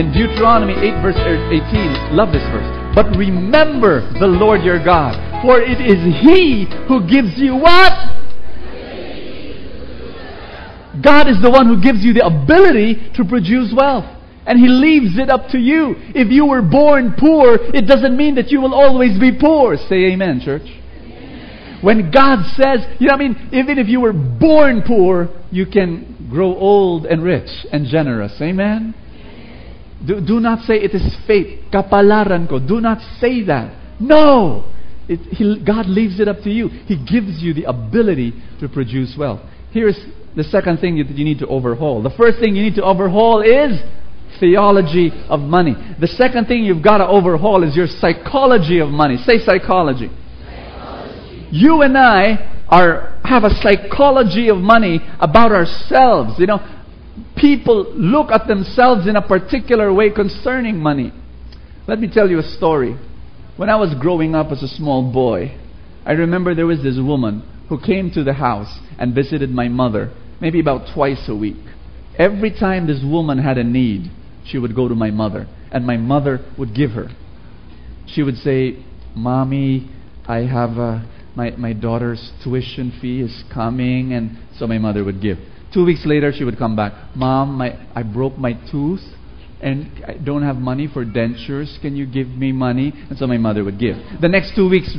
In Deuteronomy 8 verse 18, love this verse. But remember the Lord your God, for it is He who gives you what? God is the one who gives you the ability to produce wealth. And He leaves it up to you. If you were born poor, it doesn't mean that you will always be poor. Say amen, church. Amen. When God says, even if you were born poor, you can grow old and rich and generous. Amen. Do not say it is fate. Kapalaran ko. Do not say that. No. God leaves it up to you. He gives you the ability to produce wealth. Here's the second thing that you need to overhaul. The first thing you need to overhaul is theology of money. The second thing you've got to overhaul is your psychology of money. Say psychology. You and I have a psychology of money about ourselves. People look at themselves in a particular way concerning money. Let me tell you a story. When I was growing up as a small boy, I remember there was this woman who came to the house and visited my mother, maybe about twice a week. Every time this woman had a need, she would go to my mother, and my mother would give her. She would say, "Mommy, I have my daughter's tuition fee is coming," and so my mother would give. 2 weeks later, she would come back. "Mom, I broke my tooth, and I don't have money for dentures. Can you give me money?" And so my mother would give. The next 2 weeks,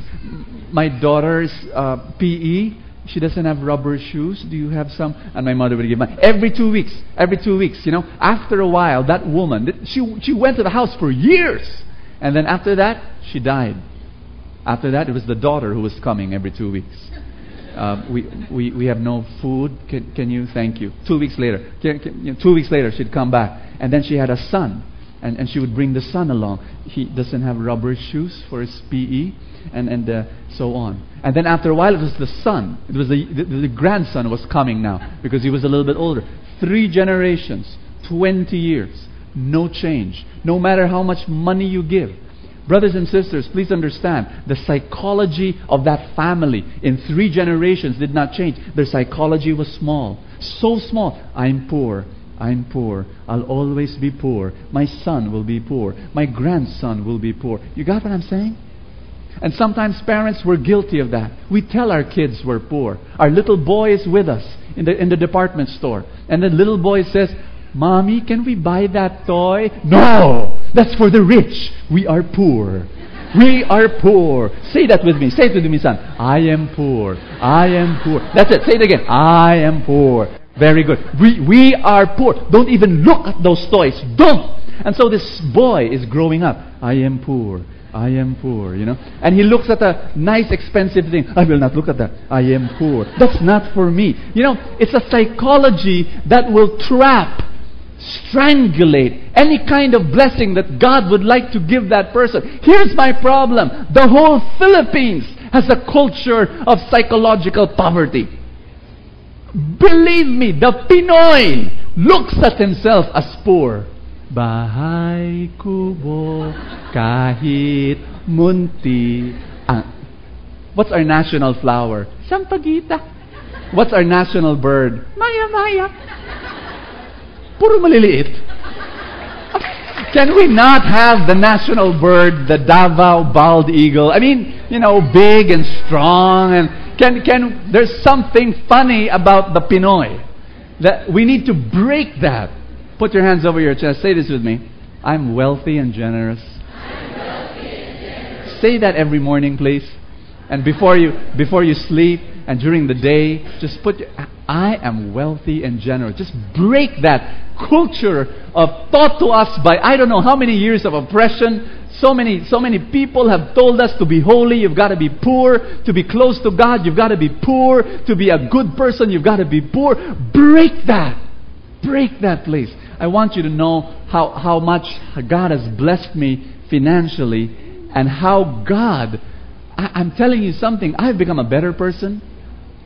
my daughter's PE, she doesn't have rubber shoes. Do you have some? And my mother would give money. Every 2 weeks. After a while, that woman, she went to the house for years. And then after that, she died. After that, it was the daughter who was coming every 2 weeks. We have no food. Can you? Thank you. 2 weeks later. 2 weeks later, she'd come back. And then she had a son. And she would bring the son along. He doesn't have rubber shoes for his PE. And so on. And then after a while, it was the son. It was the grandson was coming now, because he was a little bit older. 3 generations, 20 years, no change. No matter how much money you give. Brothers and sisters, please understand, the psychology of that family in 3 generations did not change. Their psychology was small. So small. I'm poor. I'm poor. I'll always be poor. My son will be poor. My grandson will be poor. You got what I'm saying? And sometimes parents were guilty of that. We tell our kids we're poor. Our little boy is with us in the department store. And the little boy says, "Mommy, can we buy that toy?" "No! That's for the rich. We are poor. We are poor." Say that with me. Say it with me, son. I am poor. I am poor. That's it. Say it again. I am poor. Very good. We are poor. Don't even look at those toys. Don't. And so this boy is growing up. I am poor. I am poor, And he looks at a nice, expensive thing. I will not look at that. I am poor. That's not for me. It's a psychology that will trap, strangulate any kind of blessing that God would like to give that person. Here's my problem. The whole Philippines has a culture of psychological poverty. Believe me, the Pinoy looks at himself as poor. Bahay kubo kahit munti. What's our national flower? Sampaguita. What's our national bird? Maya maya. Puro maliliit. Can we not have the national bird, the Davao bald eagle? Big and strong, and there's something funny about the Pinoy. That we need to break that. Put your hands over your chest. Say this with me. I'm wealthy and generous. Say that every morning, please. And before you sleep and during the day, just I am wealthy and generous. Just break that culture of taught to us by I don't know how many years of oppression. So many people have told us to be holy, you've got to be poor. To be close to God, you've got to be poor. To be a good person, you've got to be poor. Break that. Break that, please. I want you to know how much God has blessed me financially, and how God, I'm telling you something, I have become a better person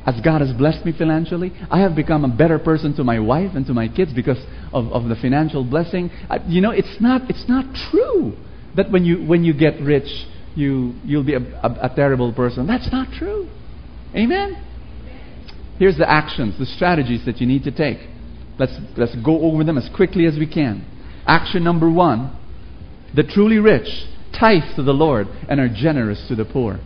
as God has blessed me financially. I have become a better person to my wife and to my kids because of the financial blessing. It's not true that when you get rich, you'll be a terrible person. That's not true. Amen? Here's the actions, the strategies that you need to take. Let's go over them as quickly as we can. Action number 1, the truly rich tithe to the Lord and are generous to the poor.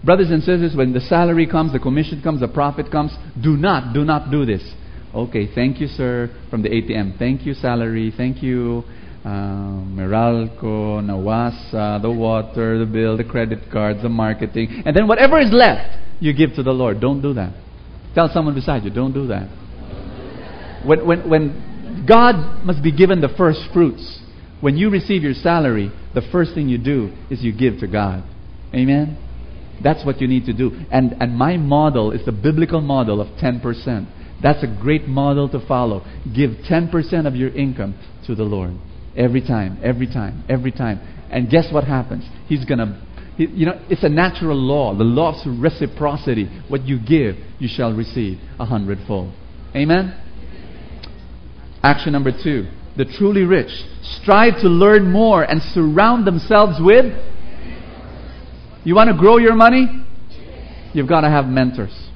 Brothers and sisters, when the salary comes, the commission comes, the profit comes, do not do this. Okay, thank you, sir, from the ATM. Thank you, salary. Thank you, Meralco, Nawasa, the water, the bill, the credit cards, the marketing. And then whatever is left, you give to the Lord. Don't do that. Tell someone beside you, don't do that. When God must be given the first fruits, when you receive your salary, the first thing you do is you give to God. Amen? That's what you need to do. And my model is the biblical model of 10%. That's a great model to follow. Give 10% of your income to the Lord. Every time. And guess what happens? He's going to, it's a natural law. The law of reciprocity. What you give, you shall receive 100-fold. Amen? Action number 2. The truly rich strive to learn more and surround themselves with. You want to grow your money? You've got to have mentors.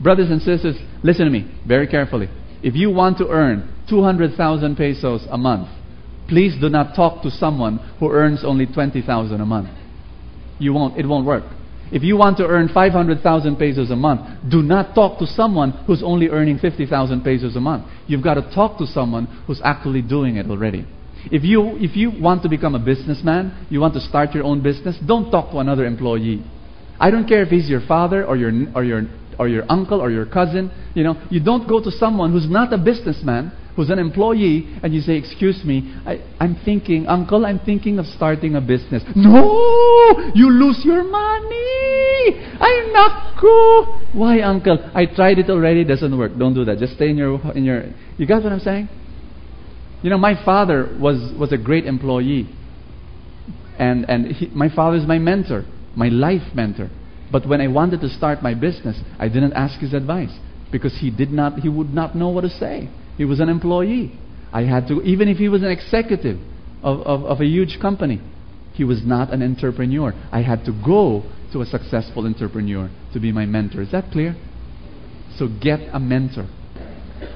Brothers and sisters, listen to me very carefully. If you want to earn 200,000 pesos a month, please do not talk to someone who earns only 20,000 a month. It won't work. If you want to earn 500,000 pesos a month, do not talk to someone who's only earning 50,000 pesos a month. You've got to talk to someone who's actually doing it already. If you want to become a businessman, you want to start your own business, don't talk to another employee. I don't care if he's your father or your uncle or your cousin. You don't go to someone who's not a businessman, who's an employee, and you say, "Excuse me, I'm thinking, uncle, I'm thinking of starting a business." No! You lose your money! Ay, naku! Why, uncle? I tried it already, it doesn't work. Don't do that. Just stay in your. You got what I'm saying? My father was a great employee. And my father is my mentor, my life mentor. But when I wanted to start my business, I didn't ask his advice because he would not know what to say. He was an employee. I had to, even if he was an executive of a huge company, he was not an entrepreneur. I had to go to a successful entrepreneur to be my mentor. Is that clear? So get a mentor.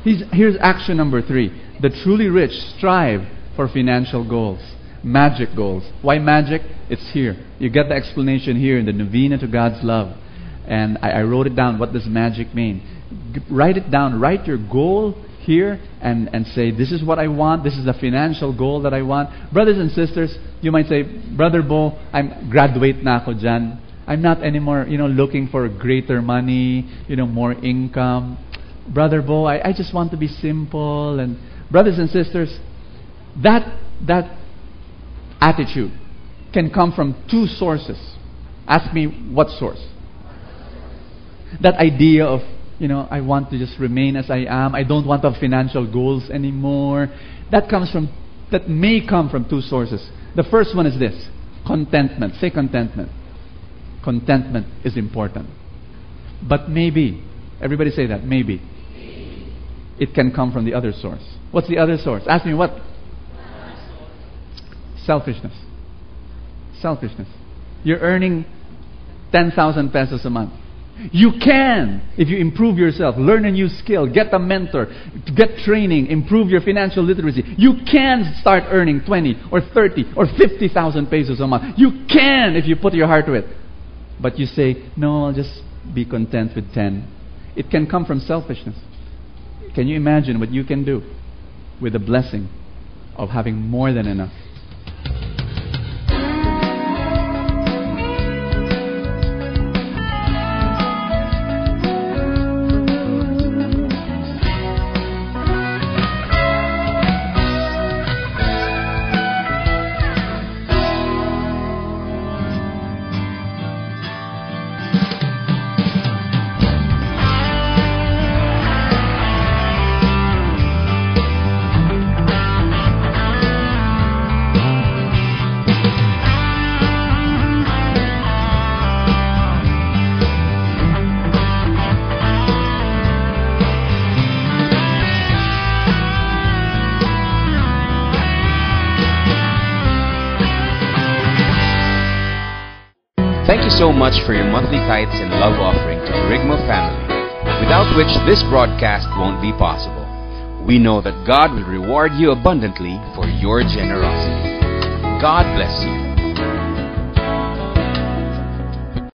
Here's action number 3. The truly rich strive for financial goals. Magic goals. Why magic? It's here. You get the explanation here in the Novena to God's Love. And I wrote it down. What does magic mean? Write it down. Write your goal here and say, this is what I want. This is the financial goal that I want. Brothers and sisters, you might say, Brother Bo, I'm graduate na ako dyan. I'm not anymore, looking for greater money, more income. Brother Bo, I just want to be simple. And brothers and sisters, that attitude can come from 2 sources. Ask me what source. That idea of, I want to just remain as I am. I don't want to have financial goals anymore. That may come from 2 sources. The first one is this: contentment. Say contentment. Contentment is important. But maybe, everybody say that, maybe. It can come from the other source. What's the other source? Ask me what? Selfishness. Selfishness. You're earning 10,000 pesos a month. You can, if you improve yourself, learn a new skill, get a mentor, get training, improve your financial literacy. You can start earning 20 or 30 or 50,000 pesos a month. You can if you put your heart to it. But you say, no, I'll just be content with 10. It can come from selfishness. Can you imagine what you can do with the blessing of having more than enough? Thank you so much for your monthly tithes and love offering to the Rigmo family, without which this broadcast won't be possible. We know that God will reward you abundantly for your generosity. God bless you.